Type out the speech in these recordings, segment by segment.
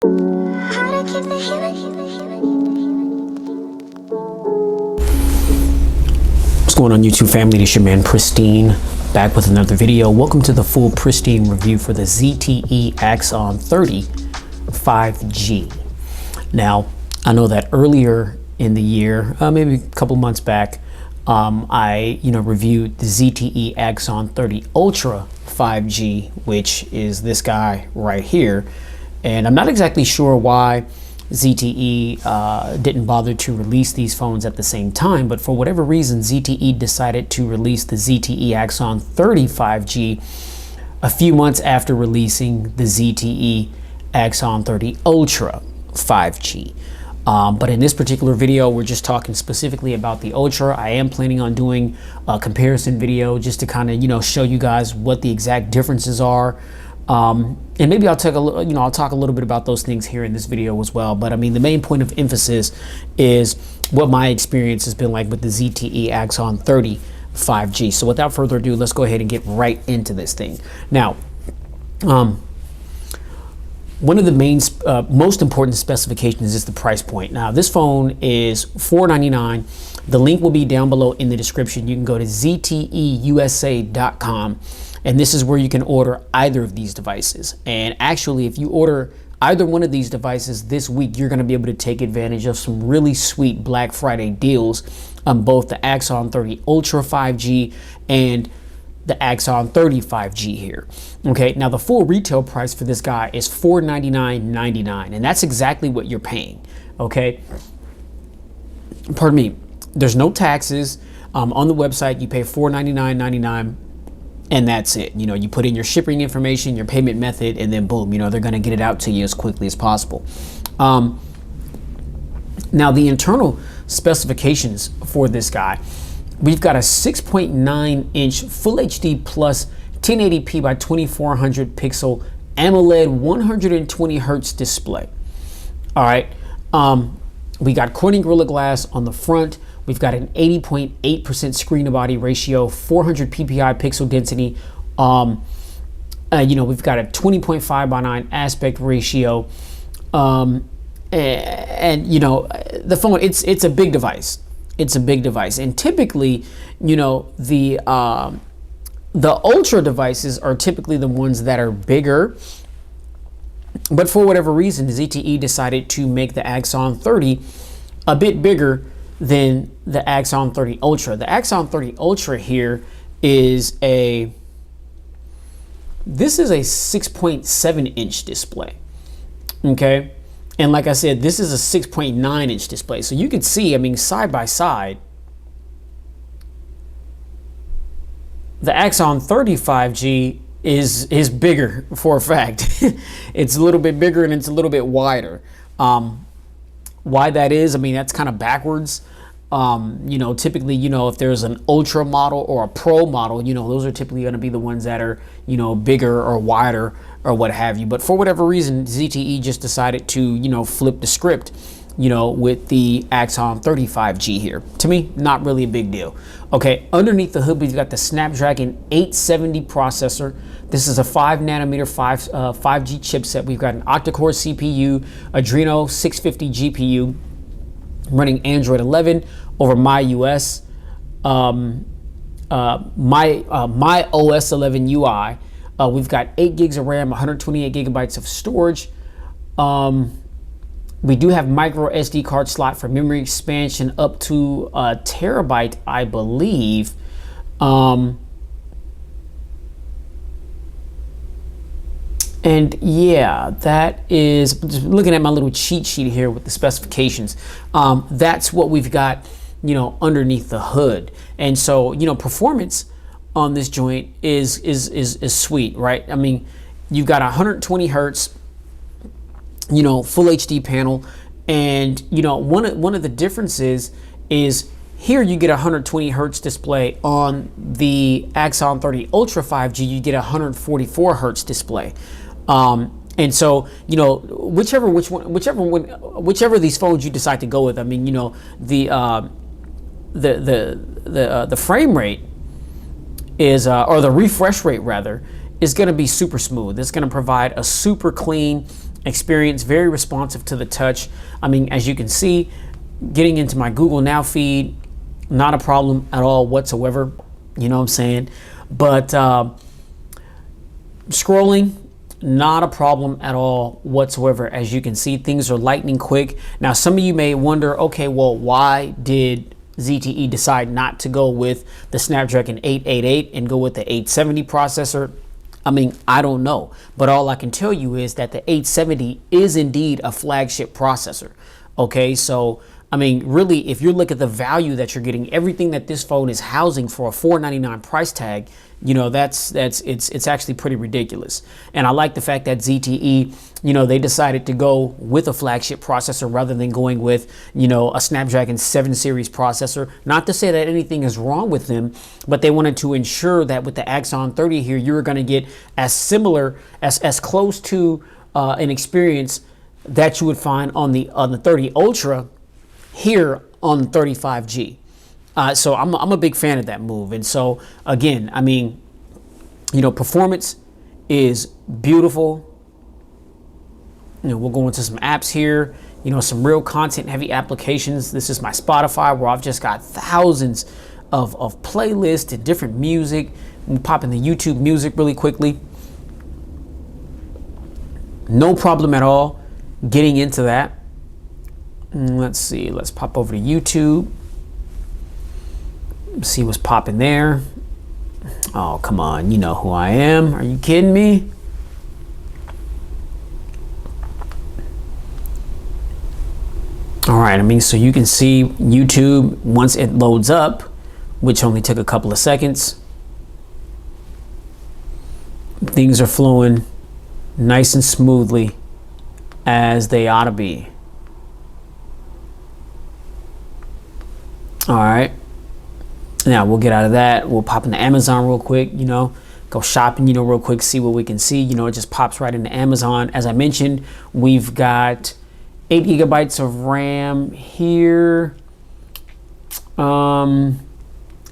What's going on, YouTube family? It's your man Pristine, back with another video. Welcome to the full Pristine review for the ZTE AXON 30 5G. Now, I know that earlier in the year, maybe a couple months back, I reviewed the ZTE AXON 30 Ultra 5G, which is this guy right here. And I'm not exactly sure why ZTE didn't bother to release these phones at the same time, but for whatever reason, ZTE decided to release the ZTE AXON 30 5G a few months after releasing the ZTE AXON 30 Ultra 5G. But in this particular video, we're just talking specifically about the Ultra. I am planning on doing a comparison video just to kind of, show you guys what the exact differences are. And maybe I'll talk a little bit about those things here in this video as well. But I mean, the main point of emphasis is what my experience has been like with the ZTE AXON 30 5G. So without further ado, let's go ahead and get right into this thing. Now, one of the main, most important specifications is the price point. Now, this phone is $499. The link will be down below in the description. You can go to ZTEUSA.com. And this is where you can order either of these devices. And actually, if you order either one of these devices this week, you're going to be able to take advantage of some really sweet Black Friday deals on both the AXON 30 Ultra 5G and the AXON 30 5G here. Okay, now the full retail price for this guy is $499.99, and that's exactly what you're paying. Okay, pardon me. There's no taxes on the website. You pay $499.99. And that's it. You put in your shipping information, your payment method, and then boom, they're going to get it out to you as quickly as possible. Now, the internal specifications for this guy, we've got a 6.9 inch Full HD plus 1080p by 2400 pixel AMOLED 120 hertz display. All right. We got Corning Gorilla Glass on the front. We've got an 80.8% screen to body ratio, 400 ppi pixel density. We've got a 20.5:9 aspect ratio. The phone, it's a big device. It's a big device. And typically, the Ultra devices are typically the ones that are bigger. But for whatever reason, ZTE decided to make the AXON 30 a bit bigger than the AXON 30 Ultra. The AXON 30 Ultra here is a 6.7 inch display. Okay. And like I said, this is a 6.9 inch display. So you can see, I mean, side by side, the AXON 30 5G is bigger for a fact. It's a little bit bigger and it's a little bit wider. Why that is, I mean, that's kind of backwards. Typically, if there's an Ultra model or a Pro model, those are typically going to be the ones that are, bigger or wider or what have you. But for whatever reason, ZTE just decided to, flip the script, with the AXON 30 5G here. To me, not really a big deal. Okay, underneath the hood, we've got the Snapdragon 870 processor. This is a 5 nanometer 5G chipset. We've got an octa-core CPU, Adreno 650 GPU, running Android 11 over MyOS, MyOS 11 UI. We've got 8 gigs of RAM, 128 gigabytes of storage. We do have micro SD card slot for memory expansion up to a terabyte, I believe. And yeah, that is, just looking at my little cheat sheet here with the specifications. That's what we've got, underneath the hood. And so, performance on this joint is sweet, right? I mean, you've got 120 hertz, full HD panel. And, one of the differences is here you get a 120 hertz display. On the AXON 30 Ultra 5G, you get a 144 hertz display. And so, whichever of these phones you decide to go with, I mean, the frame rate is, or the refresh rate rather, is going to be super smooth. It's going to provide a super clean experience, very responsive to the touch. I mean, as you can see, getting into my Google Now feed, not a problem at all whatsoever. You know what I'm saying? But scrolling, not a problem at all whatsoever. As you can see, things are lightning quick. Now, some of you may wonder, okay, well, why did ZTE decide not to go with the Snapdragon 888 and go with the 870 processor? I mean, I don't know. But all I can tell you is that the 870 is indeed a flagship processor. Okay, so I mean, really, if you look at the value that you're getting, everything that this phone is housing for a $499 price tag, you know, it's actually pretty ridiculous. And I like the fact that ZTE, you know, they decided to go with a flagship processor rather than going with, you know, a Snapdragon 7 series processor. Not to say that anything is wrong with them, but they wanted to ensure that with the Axon 30 here, you're going to get as similar, as close to an experience that you would find on the 30 Ultra here on the 35G. So I'm a big fan of that move. And so again, I mean, you know, performance is beautiful. You know, we'll go into some apps here, you know, some real content heavy applications. This is my Spotify where I've just got thousands of playlists and different music. We'll pop in the YouTube music really quickly. No problem at all getting into that. Let's see, let's pop over to YouTube. See what's popping there. Oh, come on, you know who I am. Are you kidding me? All right, I mean, so you can see YouTube once it loads up, which only took a couple of seconds. Things are flowing nice and smoothly as they ought to be. All right, now we'll get out of that. We'll pop into Amazon real quick, you know, go shopping, you know, real quick, see what we can see. You know, it just pops right into Amazon. As I mentioned, we've got 8 gigabytes of RAM here. And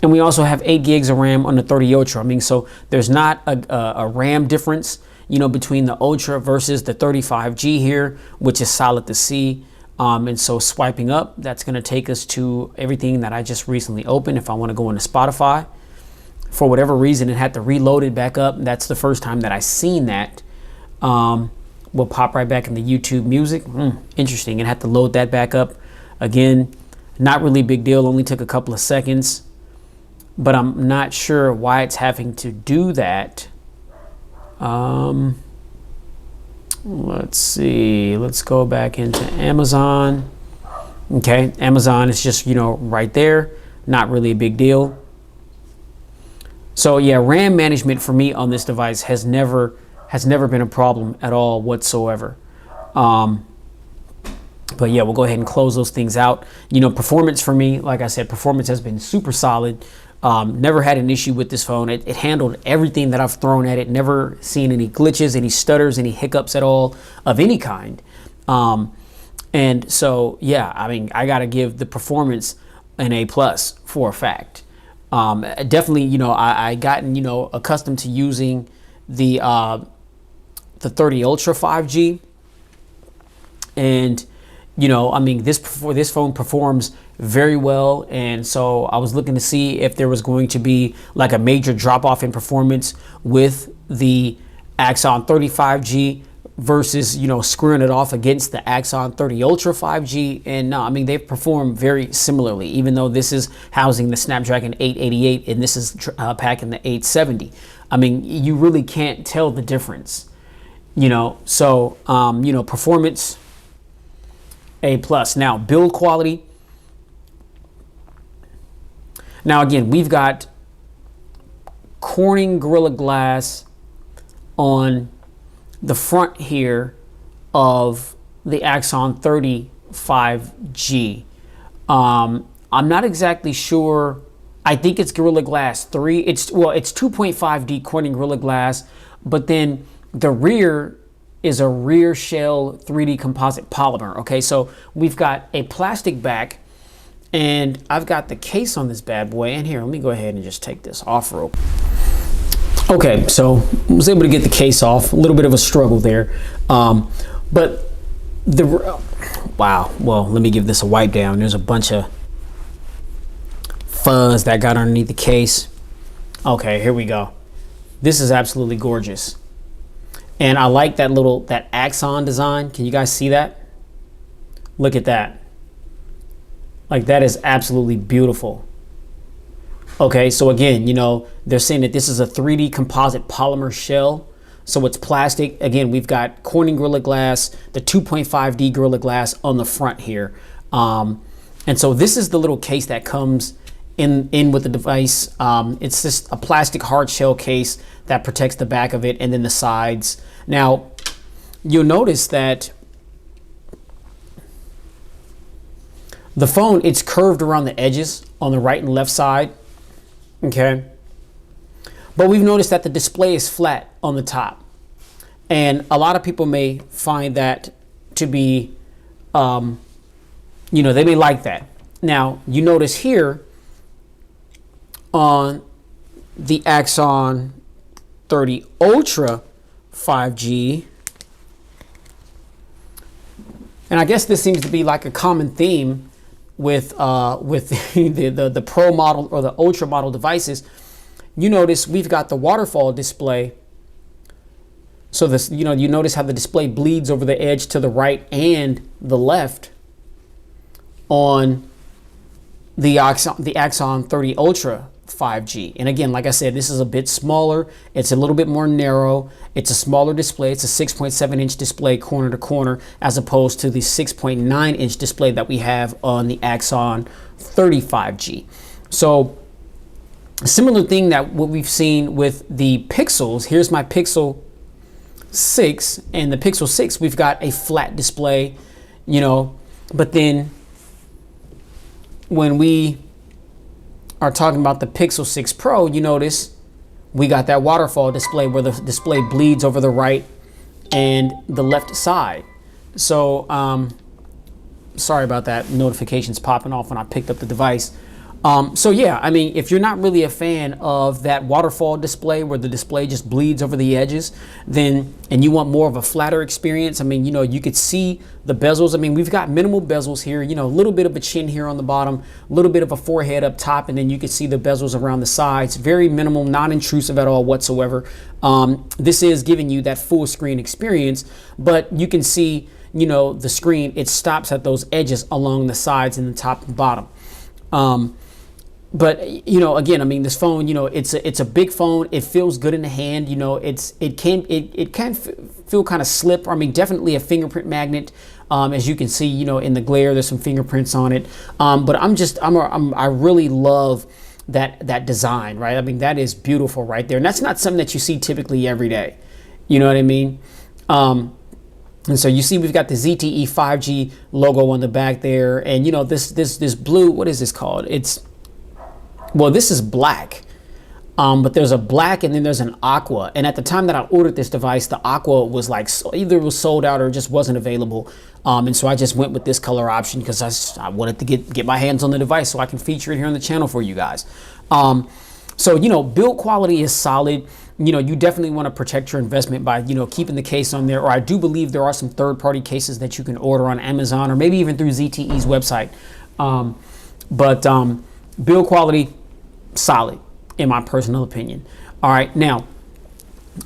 we also have 8 gigs of RAM on the 30 Ultra. I mean, so there's not a RAM difference, you know, between the Ultra versus the 35G here, which is solid to see. And so swiping up, that's going to take us to everything that I just recently opened. If I want to go into Spotify, for whatever reason, it had to reload it back up. That's the first time that I seen that. We'll pop right back into YouTube music. Interesting. It had to load that back up again. Not really a big deal. Only took a couple of seconds, but I'm not sure why it's having to do that. Let's see, let's go back into Amazon. Okay, Amazon is just, you know, right there. Not really a big deal. So yeah, RAM management for me on this device has never been a problem at all whatsoever. But yeah, we'll go ahead and close those things out. You know, performance for me, like I said, performance has been super solid. Never had an issue with this phone. It handled everything that I've thrown at it. Never seen any glitches, any stutters, any hiccups at all of any kind. And so, yeah, I mean, I got to give the performance an A+ for a fact. Definitely, you know, I gotten, you know, accustomed to using the 30 Ultra 5G. And, you know, I mean, this phone performs very well, and so I was looking to see if there was going to be like a major drop off in performance with the Axon 35G versus, you know, screwing it off against the Axon 30 Ultra 5G. And no, I mean, they've performed very similarly, even though this is housing the Snapdragon 888 and this is packing the 870. I mean, you really can't tell the difference, you know. So you know, performance A+. Now build quality. Now again, we've got Corning Gorilla Glass on the front here of the Axon 30 5G. I'm not exactly sure. I think it's Gorilla Glass 3. It's 2.5D Corning Gorilla Glass, but then the rear is a rear shell 3D composite polymer. Okay, so we've got a plastic back, and I've got the case on this bad boy. And here, let me go ahead and just take this off real quick. Okay, so I was able to get the case off. A little bit of a struggle there. But wow, well, let me give this a wipe down. There's a bunch of fuzz that got underneath the case. Okay, here we go. This is absolutely gorgeous. And I like that Axon design. Can you guys see that? Look at that. Like, that is absolutely beautiful. Okay, so again, you know, they're saying that this is a 3D composite polymer shell. So it's plastic. Again, we've got Corning Gorilla Glass, the 2.5D Gorilla Glass on the front here. And so this is the little case that comes in with the device. It's just a plastic hard shell case that protects the back of it and then the sides. Now, you'll notice that the phone, it's curved around the edges on the right and left side. Okay. But we've noticed that the display is flat on the top. And a lot of people may find that to be, you know, they may like that. Now, you notice here on the Axon 30 Ultra 5G, and I guess this seems to be like a common theme with the Pro model or the Ultra model devices. You notice we've got the waterfall display. So this, you know, you notice how the display bleeds over the edge to the right and the left on the Axon 30 Ultra 5G. And again, like I said, this is a bit smaller. It's a little bit more narrow. It's a smaller display. It's a 6.7-inch display corner to corner, as opposed to the 6.9-inch display that we have on the Axon 30 5G. So a similar thing that what we've seen with the Pixels. Here's my Pixel 6, and the Pixel 6, we've got a flat display, you know, but then when we are talking about the Pixel 6 Pro, you notice we got that waterfall display where the display bleeds over the right and the left side. So sorry about that, notifications popping off when I picked up the device. So yeah, I mean, if you're not really a fan of that waterfall display where the display just bleeds over the edges, then, and you want more of a flatter experience, I mean, you know, you could see the bezels. I mean, we've got minimal bezels here, you know, a little bit of a chin here on the bottom, a little bit of a forehead up top, and then you can see the bezels around the sides. Very minimal, non-intrusive at all whatsoever. This is giving you that full screen experience, but you can see, you know, the screen, it stops at those edges along the sides and the top and bottom. But you know, again, I mean, this phone, you know, it's a big phone. It feels good in the hand. You know, it can feel kind of slip. I mean, definitely a fingerprint magnet. As you can see, you know, in the glare, there's some fingerprints on it. But I really love that design, right? I mean, that is beautiful right there, and that's not something that you see typically every day. You know what I mean? And so you see we've got the ZTE 5G logo on the back there, and you know, this blue, what is this called? Well, this is black, but there's a black and then there's an aqua. And at the time that I ordered this device, the aqua was like, either it was sold out or just wasn't available. And so I just went with this color option because I wanted to get my hands on the device so I can feature it here on the channel for you guys. So, you know, build quality is solid. You know, you definitely want to protect your investment by, you know, keeping the case on there. Or I do believe there are some third-party cases that you can order on Amazon or maybe even through ZTE's website. Build quality, solid, in my personal opinion. All right, now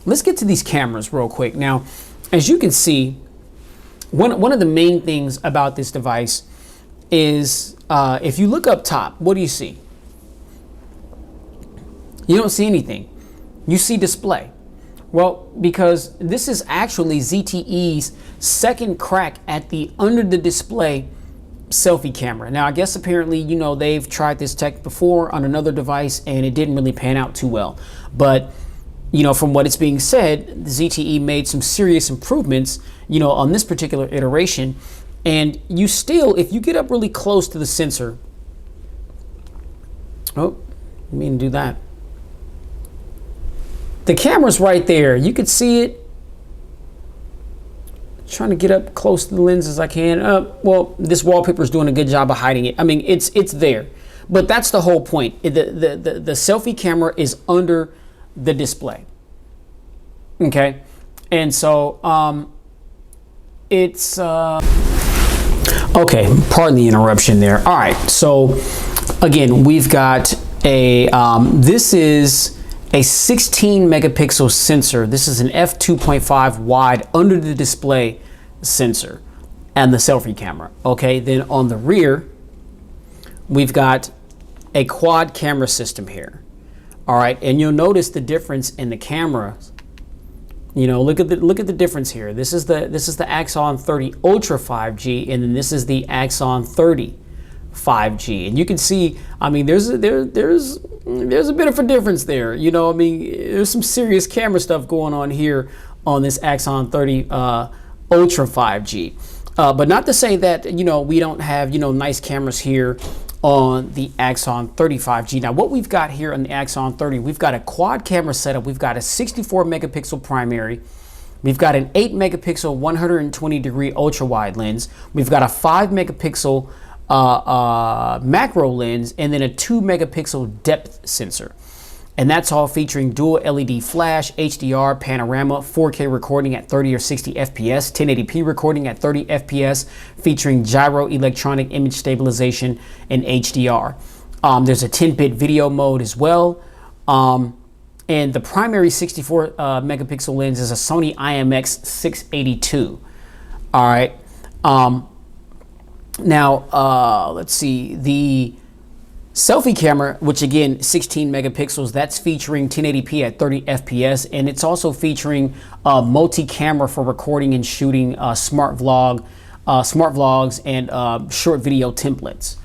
let's get to these cameras real quick. Now, as you can see, one of the main things about this device is if you look up top, what do you see? You don't see anything. You see display. Well, because this is actually ZTE's second crack at the under the display selfie camera. Now, I guess apparently, you know, they've tried this tech before on another device and it didn't really pan out too well. But, you know, from what it's being said, ZTE made some serious improvements, you know, on this particular iteration. And you still, if you get up really close to the sensor, oh, I mean, do that. The camera's right there. You could see it. Trying to get up close to the lens as I can. Well, this wallpaper is doing a good job of hiding it. I mean, it's there, but that's the whole point. The selfie camera is under the display. Okay, and so it's okay, pardon the interruption there. All right, so again, we've got a this is a 16 megapixel sensor. This is an f2.5 wide under the display sensor and the selfie camera. Okay, then on the rear we've got a quad camera system here. All right, and you'll notice the difference in the camera. You know, look at the difference here. This is the Axon 30 Ultra 5G, and then this is the Axon 30 5G. And you can see, I mean, there's a bit of a difference there. You know, I mean, there's some serious camera stuff going on here on this Axon 30 Ultra 5G. But not to say that, you know, we don't have, you know, nice cameras here on the Axon 30 5G. Now, what we've got here on the Axon 30, we've got a quad camera setup. We've got a 64 megapixel primary. We've got an 8 megapixel 120 degree ultra wide lens. We've got a 5 megapixel macro lens, and then a 2 megapixel depth sensor. And that's all featuring dual LED flash, HDR, panorama, 4K recording at 30 or 60 FPS, 1080p recording at 30 FPS, featuring gyro electronic image stabilization and HDR. There's a 10-bit video mode as well. And the primary 64 megapixel lens is a Sony IMX 682. All right. Now, let's see. The selfie camera, which again, 16 megapixels, that's featuring 1080p at 30 FPS, and it's also featuring multi-camera for recording and shooting smart vlogs and short video templates.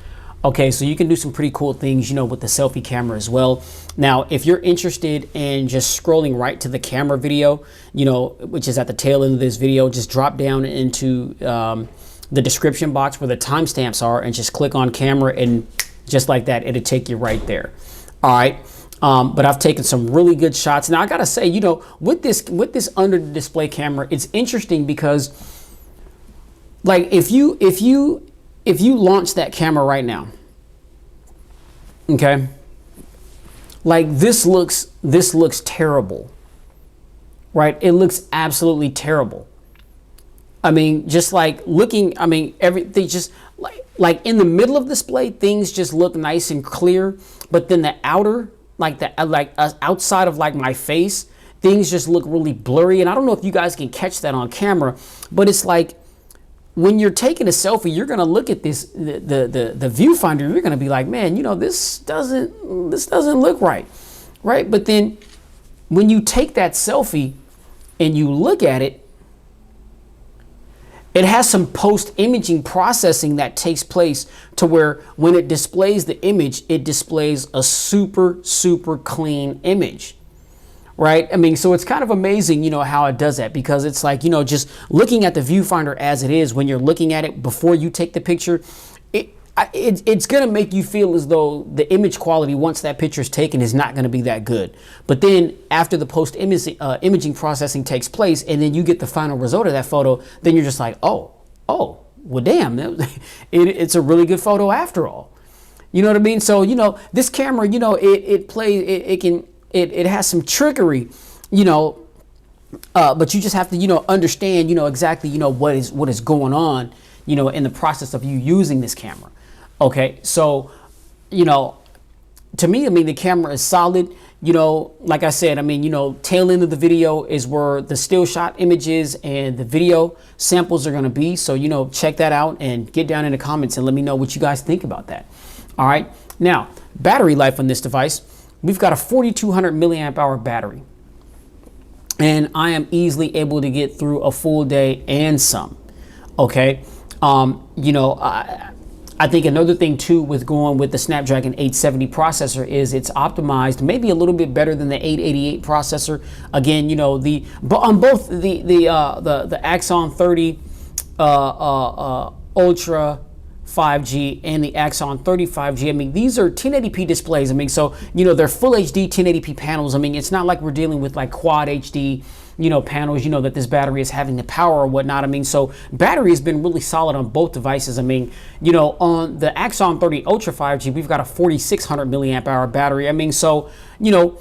Okay, so you can do some pretty cool things, you know, with the selfie camera as well. Now, if you're interested in just scrolling right to the camera video, you know, which is at the tail end of this video, just drop down into the description box where the timestamps are and just click on camera, and just like that, it'll take you right there. All right. But I've taken some really good shots. Now I gotta say, you know, with this under the display camera, it's interesting because, like, if you launch that camera right now, okay, like this looks terrible, right? It looks absolutely terrible. I mean, just like looking, I mean, everything just like in the middle of display, things just look nice and clear. But then the outer, outside of like my face, things just look really blurry. And I don't know if you guys can catch that on camera, but it's like when you're taking a selfie, you're gonna look at this, the viewfinder, you're gonna be like, man, you know, this doesn't look right, right? But then when you take that selfie and you look at it, it has some post-imaging processing that takes place to where when it displays the image, it displays a super, super clean image, right? I mean, so it's kind of amazing, you know, how it does that, because it's like, you know, just looking at the viewfinder as it is, when you're looking at it before you take the picture, it's going to make you feel as though the image quality, once that picture is taken, is not going to be that good. But then after the imaging processing takes place, and then you get the final result of that photo, then you're just like, oh, well, damn, it's a really good photo after all. You know what I mean? So, you know, this camera, you know, it has some trickery, you know, but you just have to, you know, understand, you know, exactly, you know, what is going on, you know, in the process of you using this camera. Okay, so, you know, to me, I mean, the camera is solid. You know, like I said, I mean, you know, tail end of the video is where the still shot images and the video samples are going to be. So, you know, check that out and get down in the comments and let me know what you guys think about that. All right. Now, battery life on this device, we've got a 4,200 milliamp hour battery, and I am easily able to get through a full day and some. Okay. You know, I think another thing too with going with the Snapdragon 870 processor is it's optimized maybe a little bit better than the 888 processor. Again, you know, on both the Axon 30 Ultra 5G and the Axon 30 5G. I mean, these are 1080p displays. I mean, so, you know, they're full HD 1080p panels. I mean, it's not like we're dealing with like quad HD, you know, panels, you know, that this battery is having the power or whatnot. I mean, so battery has been really solid on both devices. I mean, you know, on the Axon 30 Ultra 5G, we've got a 4,600 milliamp hour battery. I mean, so, you know,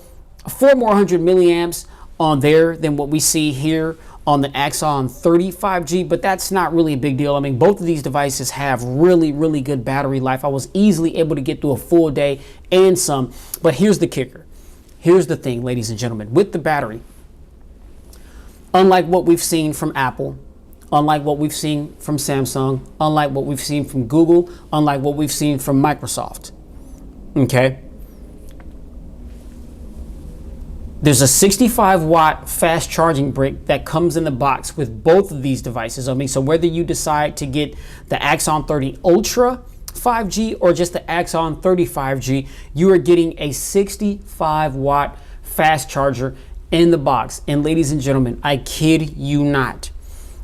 400 more milliamps on there than what we see here on the Axon 30 5G, but that's not really a big deal. I mean, both of these devices have really, really good battery life. I was easily able to get through a full day and some, but here's the kicker. Here's the thing, ladies and gentlemen, with the battery, unlike what we've seen from Apple, unlike what we've seen from Samsung, unlike what we've seen from Google, unlike what we've seen from Microsoft, okay? There's a 65-watt fast charging brick that comes in the box with both of these devices. I mean, so whether you decide to get the Axon 30 Ultra 5G or just the Axon 30 5G, you are getting a 65-watt fast charger in the box. And ladies and gentlemen, I kid you not,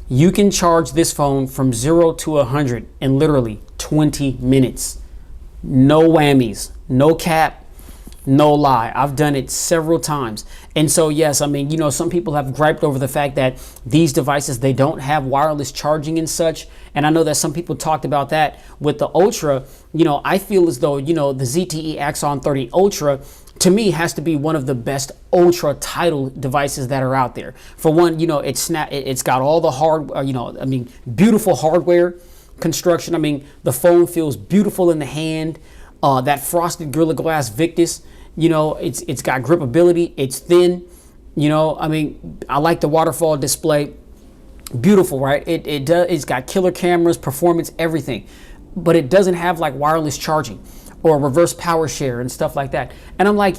you can charge this phone from 0 to 100 in literally 20 minutes. No whammies, no cap, no lie. I've done it several times. And so, yes, I mean, you know, some people have griped over the fact that these devices, they don't have wireless charging and such. And I know that some people talked about that with the Ultra. You know, I feel as though, you know, the ZTE AXON 30 Ultra, to me, has to be one of the best Ultra title devices that are out there. For one, you know, it's got all the beautiful hardware construction. I mean, the phone feels beautiful in the hand. That frosted Gorilla Glass Victus, you know, it's got gripability. It's thin, you know. I mean, I like the waterfall display. Beautiful, right? It's got killer cameras, performance, everything, but it doesn't have like wireless charging or reverse power share and stuff like that. And I'm like,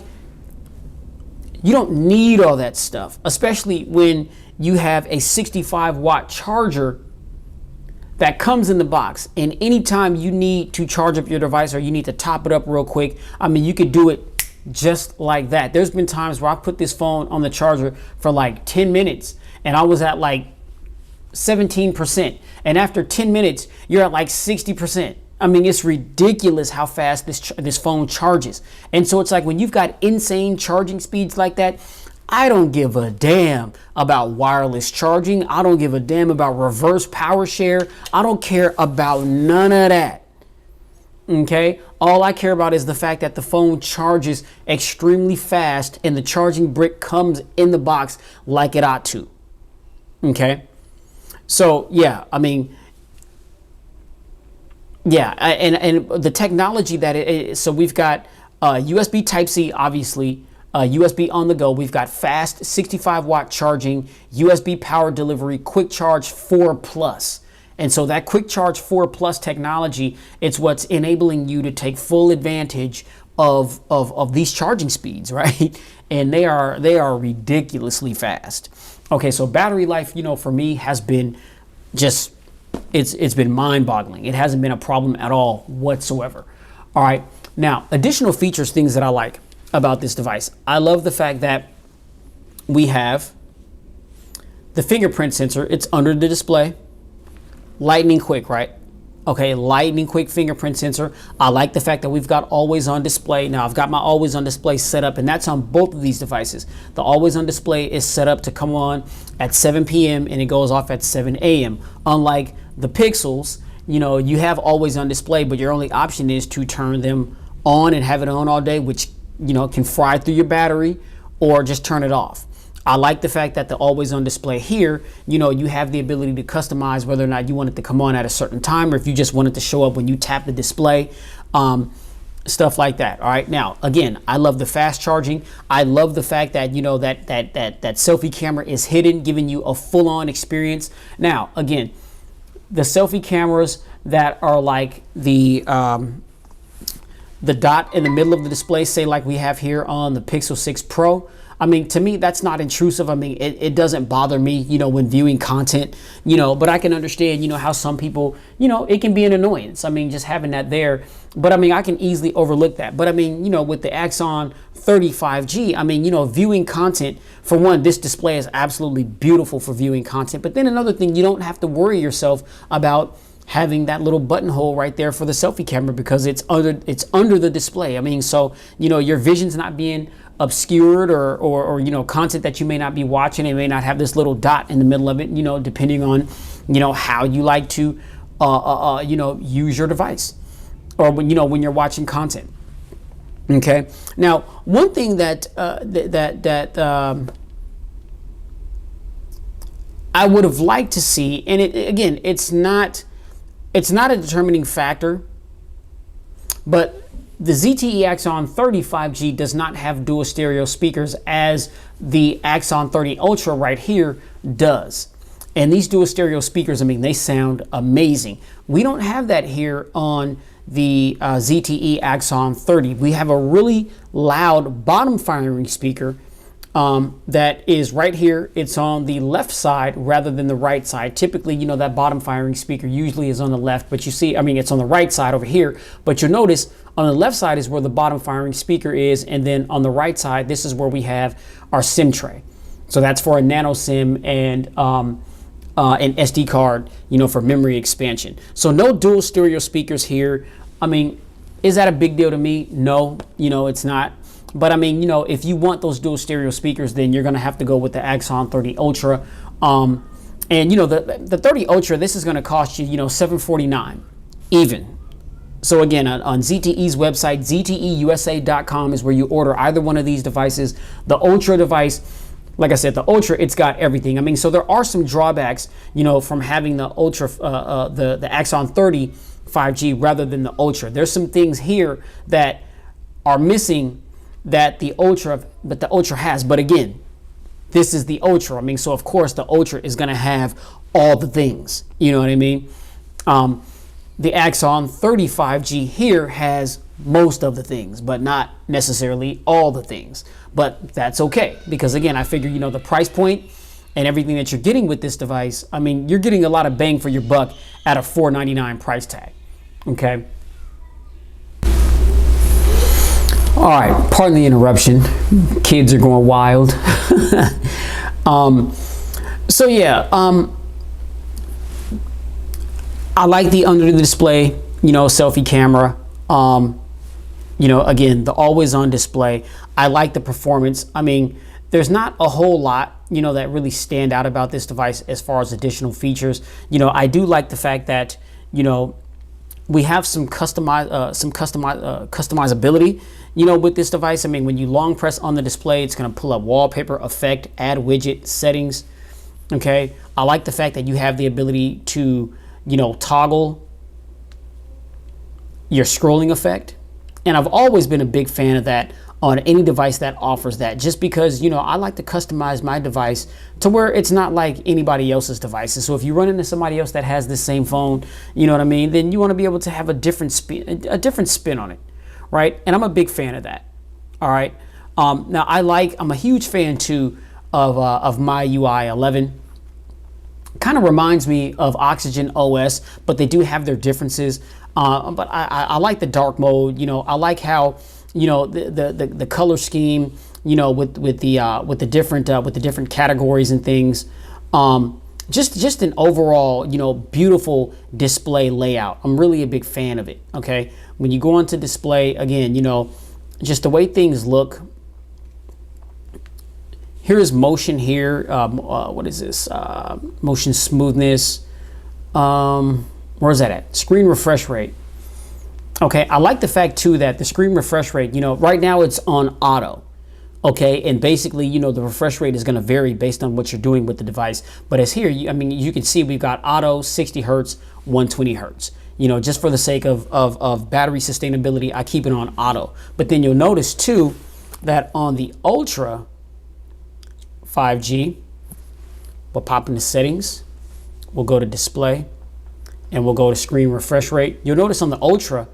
you don't need all that stuff, especially when you have a 65-watt charger that comes in the box. And anytime you need to charge up your device or you need to top it up real quick, I mean, you could do it just like that. There's been times where I put this phone on the charger for like 10 minutes and I was at like 17%. And after 10 minutes, you're at like 60%. I mean, it's ridiculous how fast this phone charges. And so it's like when you've got insane charging speeds like that, I don't give a damn about wireless charging. I don't give a damn about reverse power share. I don't care about none of that. Okay? All I care about is the fact that the phone charges extremely fast and the charging brick comes in the box like it ought to. Okay? So, yeah, I mean, yeah, and the technology that so we've got USB Type-C, obviously, USB on the go. We've got fast 65-watt charging, USB power delivery, quick charge 4+. And so that quick charge 4+ technology, it's what's enabling you to take full advantage of these charging speeds, right? And they are ridiculously fast. Okay, so battery life, you know, for me has been just, it's been mind-boggling. It hasn't been a problem at all whatsoever. All right, now additional features, things that I like about this device. I love the fact that we have the fingerprint sensor. It's under the display. Lightning quick, right? Okay, lightning quick fingerprint sensor. I like the fact that we've got always on display. Now I've got my always on display set up, and that's on both of these devices. The always on display is set up to come on at 7 p.m. and it goes off at 7 a.m. Unlike the Pixels, you know, you have always on display, but your only option is to turn them on and have it on all day, which, you know, can fry through your battery, or just turn it off. I like the fact that the always on display here, you know, you have the ability to customize whether or not you want it to come on at a certain time, or if you just want it to show up when you tap the display, stuff like that. All right. Now, again, I love the fast charging. I love the fact that, you know, that selfie camera is hidden, giving you a full on experience. Now, again, the selfie cameras that are like the dot in the middle of the display, say like we have here on the Pixel 6 Pro, I mean, to me, that's not intrusive. I mean, it doesn't bother me, you know, when viewing content, you know, but I can understand, you know, how some people, you know, it can be an annoyance. I mean, just having that there, but I mean, I can easily overlook that. But I mean, you know, with the Axon 30 5G, I mean, you know, viewing content, for one, this display is absolutely beautiful for viewing content. But then another thing, you don't have to worry yourself about having that little buttonhole right there for the selfie camera, because it's under the display. I mean, so, you know, your vision's not being obscured, or you know, content that you may not be watching, it may not have this little dot in the middle of it, you know, depending on, you know, how you like to you know, use your device, or when, you know, when you're watching content. Okay, now one thing that I would have liked to see, and again, it's not a determining factor, but the ZTE AXON 30 5G does not have dual stereo speakers as the AXON 30 Ultra right here does. And these dual stereo speakers, I mean, they sound amazing. We don't have that here on the ZTE AXON 30. We have a really loud bottom firing speaker that is right here. It's on the left side rather than the right side. Typically, you know, that bottom firing speaker usually is on the left, but you see, I mean, it's on the right side over here, but you'll notice on the left side is where the bottom firing speaker is. And then on the right side, this is where we have our SIM tray. So that's for a nano SIM and an SD card, you know, for memory expansion. So no dual stereo speakers here. I mean, is that a big deal to me? No, you know, it's not. But I mean, you know, if you want those dual stereo speakers, then you're going to have to go with the AXON 30 Ultra. And, you know, the 30 Ultra, this is going to cost you, you know, $749 even. So again, on ZTE's website, ZTEUSA.com is where you order either one of these devices. The Ultra device, like I said, the Ultra, it's got everything. I mean, so there are some drawbacks, you know, from having the Ultra, the AXON 30 5G rather than the Ultra. There's some things here that are missing that the Ultra has. But again, this is the Ultra. I mean, so of course the Ultra is going to have all the things. You know what I mean? The AXON 30 5G here has most of the things, but not necessarily all the things. But that's okay, because again, I figure, you know, the price point and everything that you're getting with this device, I mean, you're getting a lot of bang for your buck at a $499 price tag. Okay. All right, pardon the interruption. Kids are going wild. So yeah, I like the under the display, you know, selfie camera. You know, again, the always on display. I like the performance. I mean, there's not a whole lot, you know, that really stand out about this device as far as additional features. You know, I do like the fact that, you know, we have some customizability, you know, with this device. I mean, when you long press on the display, it's going to pull up wallpaper, effect, add widget, settings. Okay. I like the fact that you have the ability to, you know, toggle your scrolling effect. And I've always been a big fan of that on any device that offers that, just because, you know, I like to customize my device to where it's not like anybody else's devices. So if you run into somebody else that has this same phone, you know what I mean, then you want to be able to have a different spin on it, right? And I'm a big fan of that. All right. Now I'm a huge fan too of MyUI 11. Kind of reminds me of Oxygen OS, but they do have their differences. But I like the dark mode. You know, I like how, you know, the color scheme, you know, with the different categories and things. Just an overall, you know, beautiful display layout. I'm really a big fan of it. Okay, when you go onto display again, you know, just the way things look. Here is motion here. What is this? Motion smoothness. Where is that at? Screen refresh rate. Okay, I like the fact too that the screen refresh rate, you know, right now it's on auto. Okay, and basically, you know, the refresh rate is going to vary based on what you're doing with the device. But as here, I mean, you can see we've got auto, 60 hertz, 120 hertz. You know, just for the sake of battery sustainability, I keep it on auto. But then you'll notice too that on the Ultra 5G, we'll pop into settings, we'll go to display, and we'll go to screen refresh rate. You'll notice on the Ultra,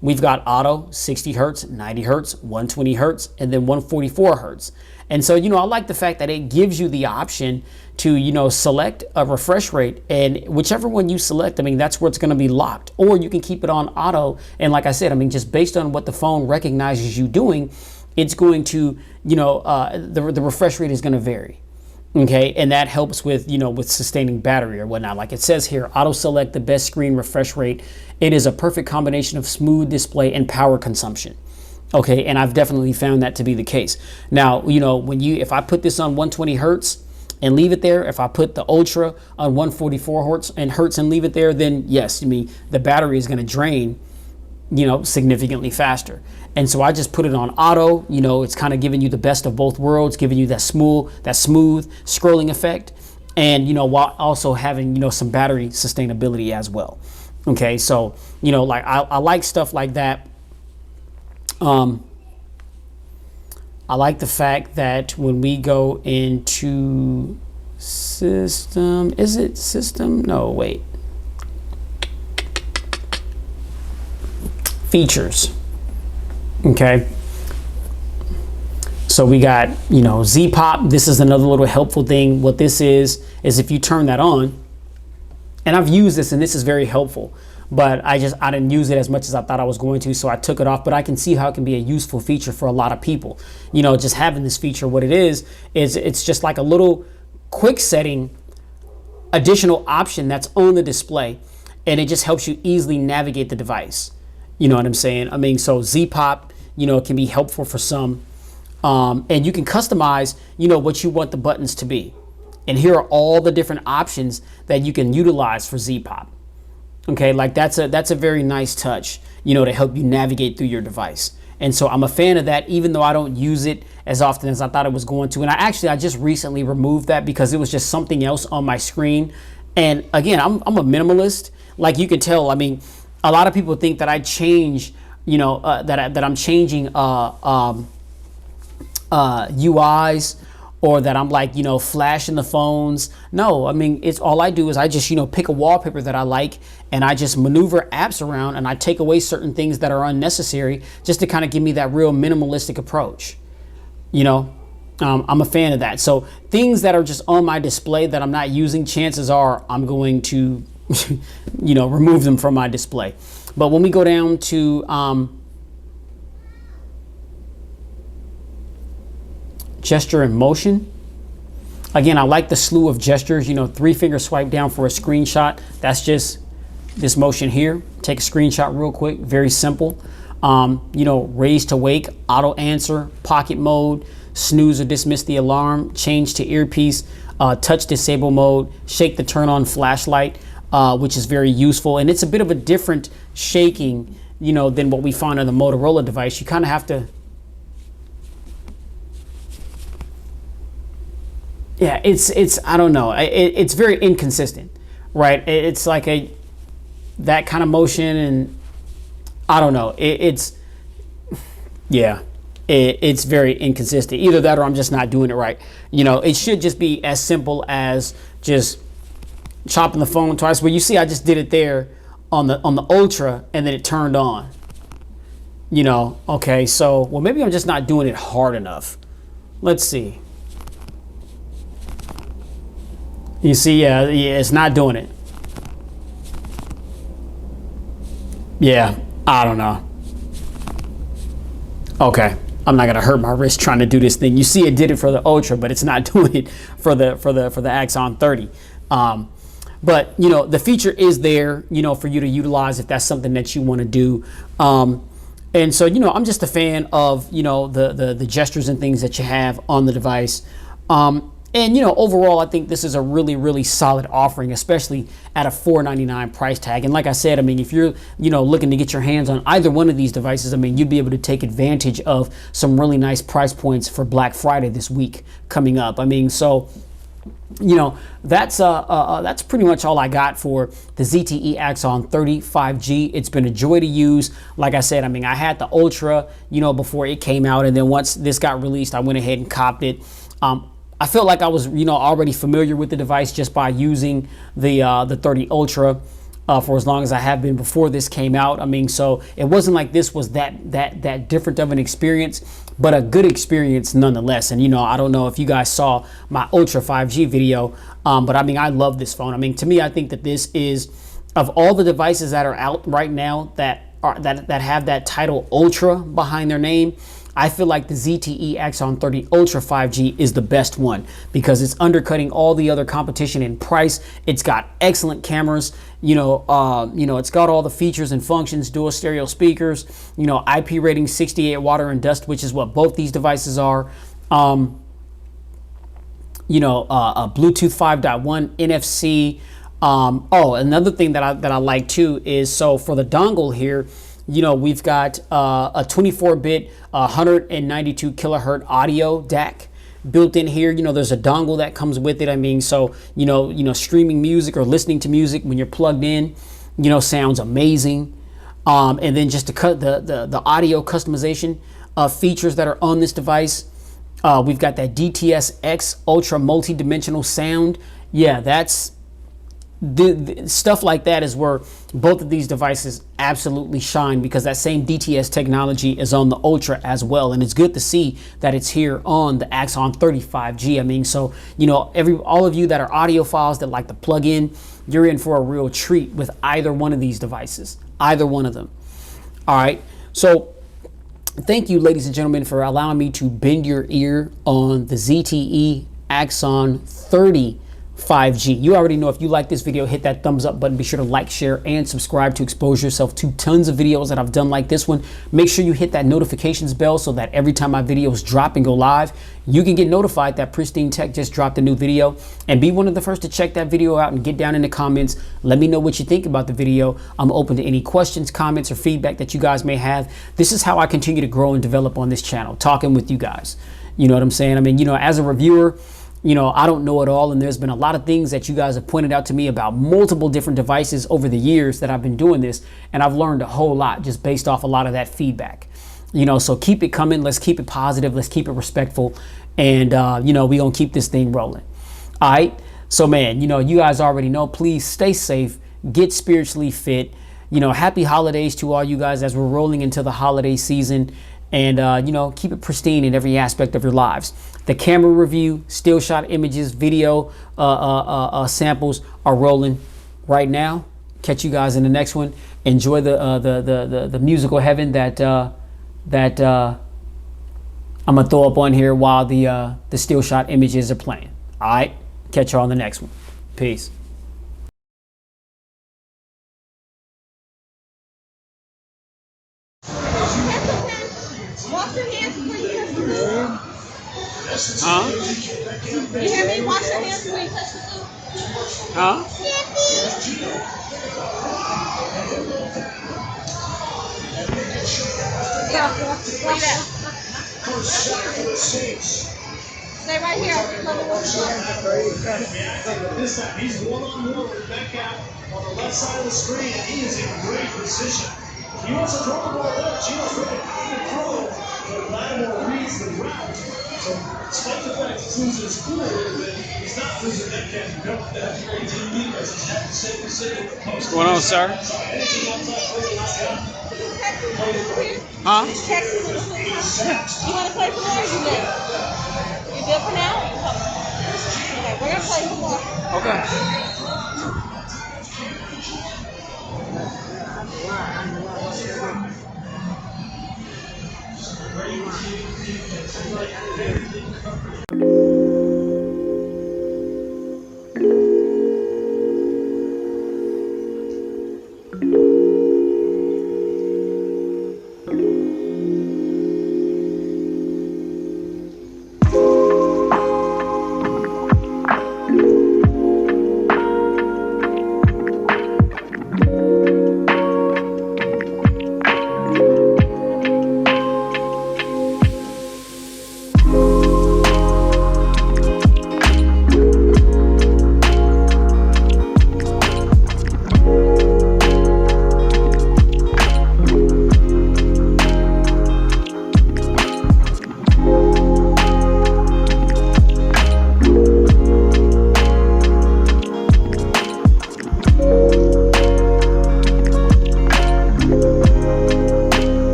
we've got auto, 60 hertz, 90 hertz, 120 hertz, and then 144 hertz. And so, you know, I like the fact that it gives you the option to, you know, select a refresh rate, and whichever one you select, I mean, that's where it's going to be locked. Or you can keep it on auto. And like I said, I mean, just based on what the phone recognizes you doing, it's going to, you know, the refresh rate is going to vary. Okay, and that helps with, you know, with sustaining battery or whatnot. Like it says here, auto select the best screen refresh rate. It is a perfect combination of smooth display and power consumption. Okay, and I've definitely found that to be the case. Now, you know, if I put this on 120 hertz and leave it there, if I put the Ultra on 144 hertz and leave it there, then yes, I mean, the battery is going to drain, you know, significantly faster. And so I just put it on auto. You know, it's kind of giving you the best of both worlds, giving you that smooth scrolling effect. and while also having some battery sustainability as well. Okay, so like I like stuff like that. I like the fact that when we go into system, is it system? No, wait. Features. Okay. So we got, Z-Pop. This is another little helpful thing. What this is if you turn that on, and I've used this and this is very helpful, but I didn't use it as much as I thought I was going to, so I took it off. But I can see how it can be a useful feature for a lot of people. Just having this feature, what it is it's just like a little quick setting additional option that's on the display, and it just helps you easily navigate the device. You know what I'm saying? I mean, so Z-Pop, can be helpful for some, and you can customize, what you want the buttons to be. And here are all the different options that you can utilize for Z-Pop. Okay, like that's a very nice touch, to help you navigate through your device. And so I'm a fan of that, even though I don't use it as often as I thought it was going to. And I just recently removed that because it was just something else on my screen. And again, I'm a minimalist. Like you can tell, I mean, a lot of people think that I change, that I'm changing UIs, or that I'm like, flashing the phones. No, I mean, it's all I do is I just, pick a wallpaper that I like, and I just maneuver apps around, and I take away certain things that are unnecessary just to kind of give me that real minimalistic approach. I'm a fan of that. So things that are just on my display that I'm not using, chances are I'm going to, remove them from my display. But when we go down to gesture and motion, again, I like the slew of gestures. 3-finger swipe down for a screenshot. That's just this motion here. Take a screenshot real quick. Very simple. Raise to wake, auto answer, pocket mode, snooze or dismiss the alarm, change to earpiece, touch disable mode, shake the turn on flashlight, which is very useful. And it's a bit of a different shaking, than what we find on the Motorola device. You kind of have to, yeah, it's I don't know. It's very inconsistent, right? It's like that kind of motion, and I don't know. It's very inconsistent. Either that or I'm just not doing it right. It should just be as simple as just chopping the phone twice. Well, you see, I just did it there on the Ultra, and then it turned on. Okay, so well, maybe I'm just not doing it hard enough. Let's see. You see, yeah, it's not doing it. Yeah, I don't know. Okay, I'm not gonna hurt my wrist trying to do this thing. You see, it did it for the Ultra, but it's not doing it for the Axon 30. But the feature is there, for you to utilize if that's something that you want to do. And so I'm just a fan of the gestures and things that you have on the device. And overall, I think this is a really, really solid offering, especially at a $499 price tag. And like I said, I mean, if you're looking to get your hands on either one of these devices, I mean, you'd be able to take advantage of some really nice price points for Black Friday this week coming up. I mean, so that's pretty much all I got for the ZTE AXON 30 5G. It's been a joy to use. Like I said, I mean, I had the Ultra, before it came out, and then once this got released, I went ahead and copped it. I felt like I was, already familiar with the device just by using the 30 Ultra for as long as I have been before this came out. I mean, so it wasn't like this was that different of an experience, but a good experience nonetheless. And I don't know if you guys saw my Ultra 5G video, but I mean, I love this phone. I mean, to me, I think that this is, of all the devices that are out right now that have that title Ultra behind their name, I feel like the ZTE AXON 30 Ultra 5G is the best one because it's undercutting all the other competition in price. It's got excellent cameras. It's got all the features and functions, dual stereo speakers, IP rating 68 water and dust, which is what both these devices are. A Bluetooth 5.1, NFC. Another thing that I like too is, so for the dongle here, we've got a 24-bit 192 kilohertz audio DAC. built in here. There's a dongle that comes with it. I mean, so streaming music or listening to music when you're plugged in, sounds amazing. And then just to cut the audio customization features that are on this device. We've got that DTS-X ultra multi-dimensional sound. Yeah, that's the stuff like that is where both of these devices absolutely shine, because that same DTS technology is on the Ultra as well. And it's good to see that it's here on the Axon 35G. I mean, so, all of you that are audiophiles that like to plug in, you're in for a real treat with either one of these devices, either one of them. All right. So thank you, ladies and gentlemen, for allowing me to bend your ear on the ZTE Axon 35G. You already know, if you like this video, hit that thumbs up button. Be sure to like, share, and subscribe to expose yourself to tons of videos that I've done like this one. Make sure you hit that notifications bell so that every time my videos drop and go live, you can get notified that Pristine Tech just dropped a new video, and be one of the first to check that video out and get down in the comments. Let me know what you think about the video. I'm open to any questions, comments, or feedback that you guys may have. This is how I continue to grow and develop on this channel, talking with you guys. You know what I'm saying? I mean, as a reviewer, I don't know it all, and there's been a lot of things that you guys have pointed out to me about multiple different devices over the years that I've been doing this, and I've learned a whole lot just based off a lot of that feedback. So keep it coming. Let's keep it positive. Let's keep it respectful, and we gonna keep this thing rolling. All right. So man, you guys already know. Please stay safe. Get spiritually fit. Happy holidays to all you guys as we're rolling into the holiday season. And, keep it pristine in every aspect of your lives. The camera review, still shot images, video samples are rolling right now. Catch you guys in the next one. Enjoy the musical heaven that I'm going to throw up on here while the still shot images are playing. All right. Catch you on the next one. Peace. Wash your hands before you touch the food. Huh? You hear me? Wash your hands before you touch the food. Huh? Stay right here. This time he's one-on-one with Metcalf on the left side of the screen, and he is in great position. He wants to throw the ball up. Gino's looking to throw, but Lattimore reads the route. So, despite the fact he's losing his cool a little bit, he's not losing Metcalf. You don't have to great team defense. He's had to stay position. What's going on, sir? Huh? Texas in the food. You want to play for more? Or you good? You good for now? Okay, we're going to play for more. Okay.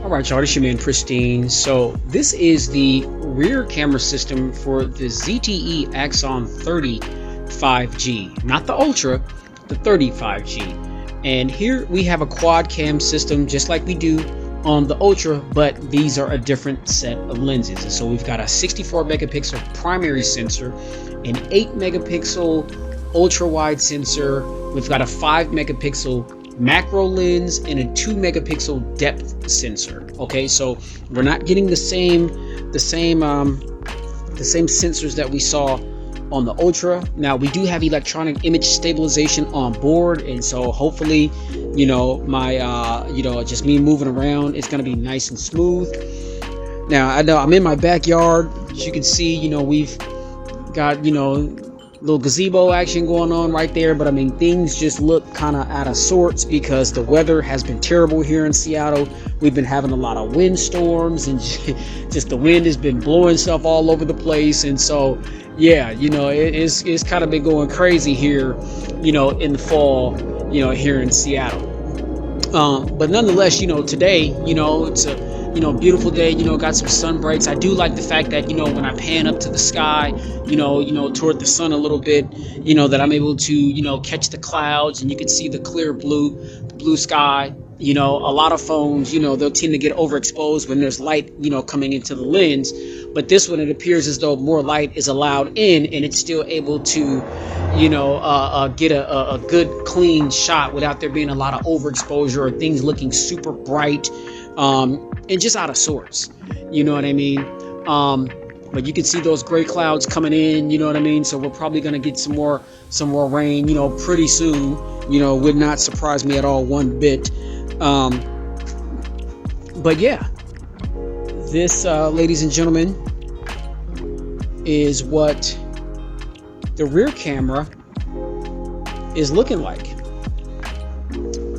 Alright y'all, this your man Pristine. So this is the rear camera system for the ZTE Axon 35G. Not the Ultra, the 35G. And here we have a quad cam system just like we do on the Ultra, but these are a different set of lenses. And so we've got a 64 megapixel primary sensor, an 8 megapixel ultra wide sensor, we've got a 5 megapixel macro lens, and a 2 megapixel depth sensor. Okay, so we're not getting the same sensors that we saw on the Ultra. Now we do have electronic image stabilization on board, and so hopefully, you know, my just me moving around, it's gonna be nice and smooth. Now I know I'm in my backyard. As you can see, you know, we've got, you know, little gazebo action going on right there, but I mean, things just look kind of out of sorts because the weather has been terrible here in Seattle. We've been having a lot of windstorms, and just the wind has been blowing stuff all over the place. And so yeah, you know, it's kind of been going crazy here, you know, in the fall, you know, here in Seattle. But nonetheless, you know, today, you know, it's a, you know, beautiful day, you know, got some sun breaks. I do like the fact that, you know, when I pan up to the sky, you know, toward the sun a little bit, you know, that I'm able to, you know, catch the clouds, and you can see the clear blue sky. You know, a lot of phones, you know, they'll tend to get overexposed when there's light, you know, coming into the lens. But this one, it appears as though more light is allowed in, and it's still able to, you know, get a good clean shot without there being a lot of overexposure or things looking super bright. And just out of sorts, you know what I mean? But you can see those gray clouds coming in, you know what I mean? So we're probably gonna get some more rain, you know, pretty soon. You know, would not surprise me at all one bit. But yeah, this, ladies and gentlemen, is what the rear camera is looking like.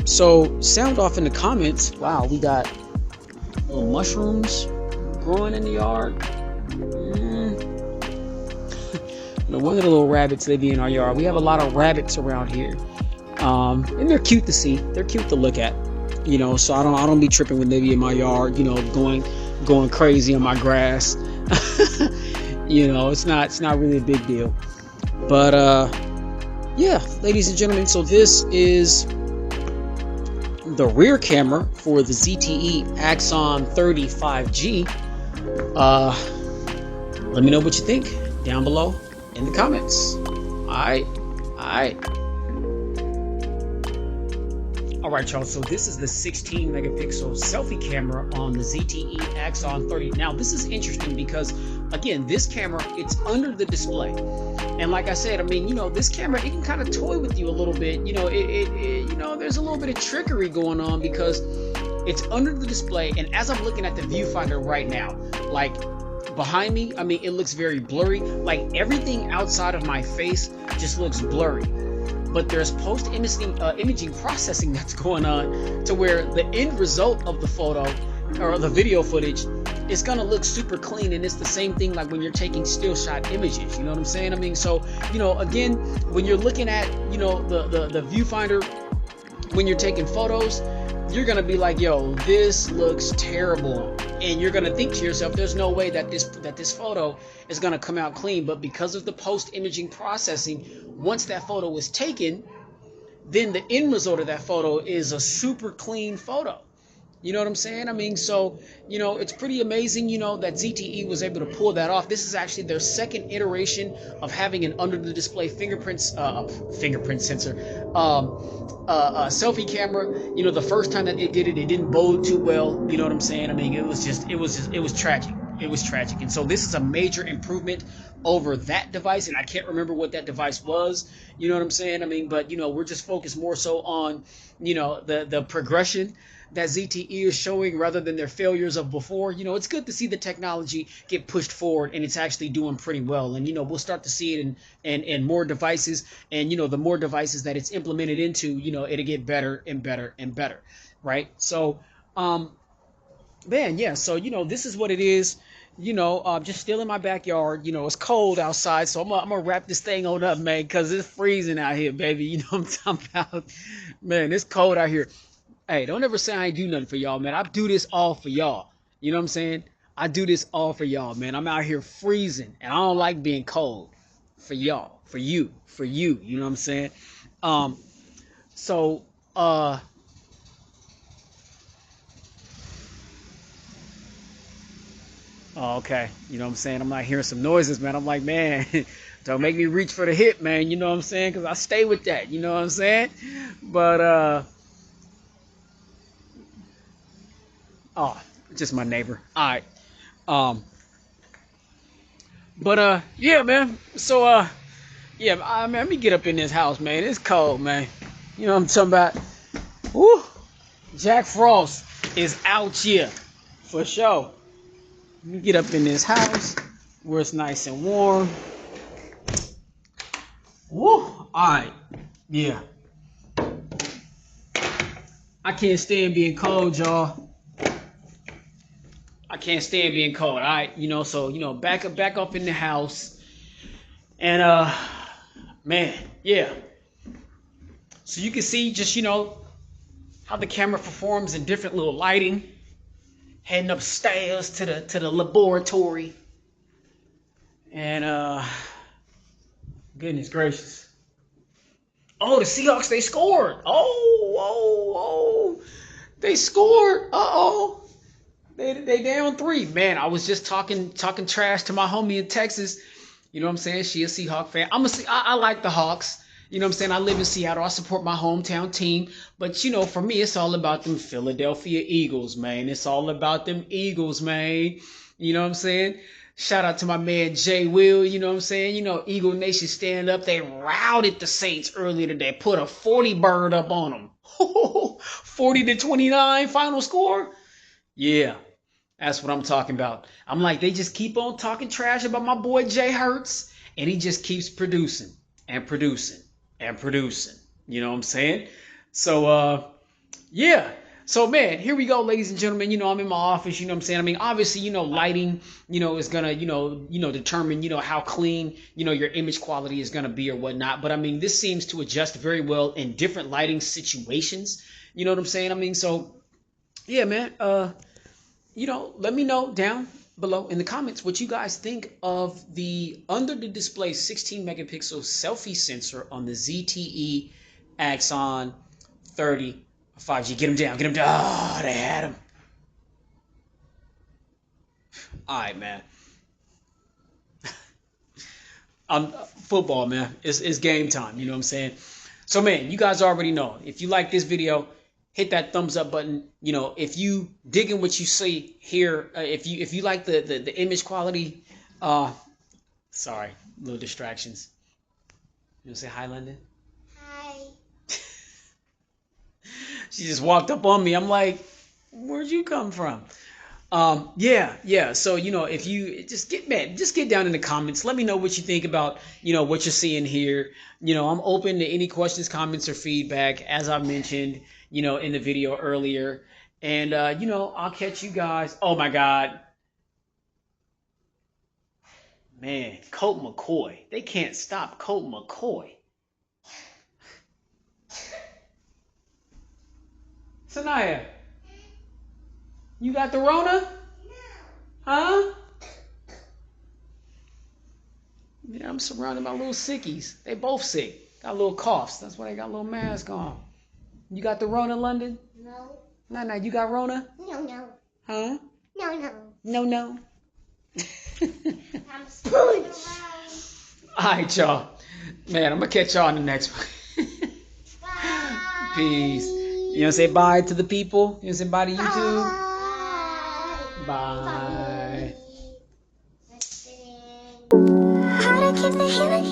So sound off in the comments. Wow, we got little mushrooms growing in the yard. One of the little rabbits, they be in our yard. We have a lot of rabbits around here, and they're cute to see. They're cute to look at, you know. So I don't be tripping when they be in my yard, you know, going crazy on my grass. You know, it's not really a big deal. But yeah, ladies and gentlemen, so this is the rear camera for the ZTE AXON 30 5G. Let me know what you think down below in the comments. Alright, y'all, so this is the 16 megapixel selfie camera on the ZTE AXON 30. Now this is interesting because, again, this camera, it's under the display, and like I said, I mean, you know, this camera, it can kind of toy with you a little bit. You know, you know, there's a little bit of trickery going on because it's under the display, and as I'm looking at the viewfinder right now, like behind me, I mean, it looks very blurry. Like everything outside of my face just looks blurry. But there's post-imaging processing that's going on to where the end result of the photo or the video footage is gonna look super clean, and it's the same thing like when you're taking still shot images. You know what I'm saying? I mean, so, you know, again, when you're looking at, you know, the viewfinder, when you're taking photos, you're gonna be like, yo, this looks terrible, and you're gonna think to yourself, there's no way that this photo is gonna come out clean. But because of the post-imaging processing, once that photo is taken, then the end result of that photo is a super clean photo. You know what I'm saying? I mean, so, you know, it's pretty amazing, you know, that ZTE was able to pull that off. This is actually their second iteration of having an under-the-display fingerprint sensor, selfie camera. You know, the first time that it did it, it didn't bode too well. You know what I'm saying? I mean, it was tragic. It was tragic. And so this is a major improvement over that device, and I can't remember what that device was. You know what I'm saying? I mean, but, you know, we're just focused more so on, you know, the progression that ZTE is showing rather than their failures of before. You know, it's good to see the technology get pushed forward, and it's actually doing pretty well. And, you know, we'll start to see it in more devices, and, you know, the more devices that it's implemented into, you know, it'll get better and better and better, right? So, man, yeah, so, you know, this is what it is. You know, just still in my backyard. You know, it's cold outside, so I'm gonna wrap this thing on up, man, because it's freezing out here, baby. You know what I'm talking about? Man, it's cold out here. Hey, don't ever say I ain't do nothing for y'all, man. I do this all for y'all. You know what I'm saying? I do this all for y'all, man. I'm out here freezing, and I don't like being cold. For y'all, for you. You know what I'm saying? So, oh, okay. You know what I'm saying? I'm not hearing some noises, man. I'm like, man, don't make me reach for the hip, man. You know what I'm saying? Because I stay with that. You know what I'm saying? But, oh, just my neighbor. All right. But yeah, man. So Yeah, I mean, let me get up in this house, man. It's cold, man. You know what I'm talking about? Woo! Jack Frost is out here for sure. Let me get up in this house where it's nice and warm. Woo! Alright. Yeah. I can't stand being cold, y'all. I can't stand being cold. Alright, you know, so back up in the house. And man, yeah. So you can see just, how the camera performs in different little lighting. Heading upstairs to the laboratory. And goodness gracious. Oh, the Seahawks, they scored. Oh. They scored. Uh-oh. They down 3. Man, I was just talking trash to my homie in Texas. You know what I'm saying? She a Seahawk fan. I like the Hawks. You know what I'm saying? I live in Seattle. I support my hometown team. But, for me, it's all about them Philadelphia Eagles, man. It's all about them Eagles, man. You know what I'm saying? Shout out to my man Jay Will. You know what I'm saying? Eagle Nation stand up. They routed the Saints earlier today. Put a 40 bird up on them. 40-29 final score. Yeah, that's what I'm talking about. I'm like, they just keep on talking trash about my boy Jay Hurts. And he just keeps producing and producing. And producing, you know what I'm saying? So, yeah. So, man, here we go, ladies and gentlemen. I'm in my office, you know what I'm saying? I mean, obviously, lighting, is going to, determine, how clean, your image quality is going to be or whatnot. But, I mean, this seems to adjust very well in different lighting situations. You know what I'm saying? I mean, so, yeah, man, let me know down below in the comments what you guys think of the under the display 16 megapixel selfie sensor on the ZTE AXON 30 5G. Get him down. Oh, they had him. All right, man. Football, man. It's game time. You know what I'm saying? So, man, you guys already know. If you like this video, hit that thumbs up button. If you digging what you see here, if you like the image quality, sorry, little distractions. You want to say hi, London? Hi. She just walked up on me. I'm like, where'd you come from? Yeah. So, if you just get down in the comments, let me know what you think about, what you're seeing here. I'm open to any questions, comments, or feedback, as I mentioned, in the video earlier. And, I'll catch you guys. Oh, my God. Man, Colt McCoy. They can't stop Colt McCoy. Sanaya, you got the Rona? Huh? Yeah, I'm surrounded by little sickies. They both sick. Got little coughs. That's why they got a little mask on. You got the Rona, London? No. No, you got Rona? No. Huh? No. No. I'm spooning around. All right, y'all. Man, I'm going to catch y'all in the next one. Bye. Peace. You want to say bye to the people? You want to say bye to YouTube? Bye. How to keep the healing.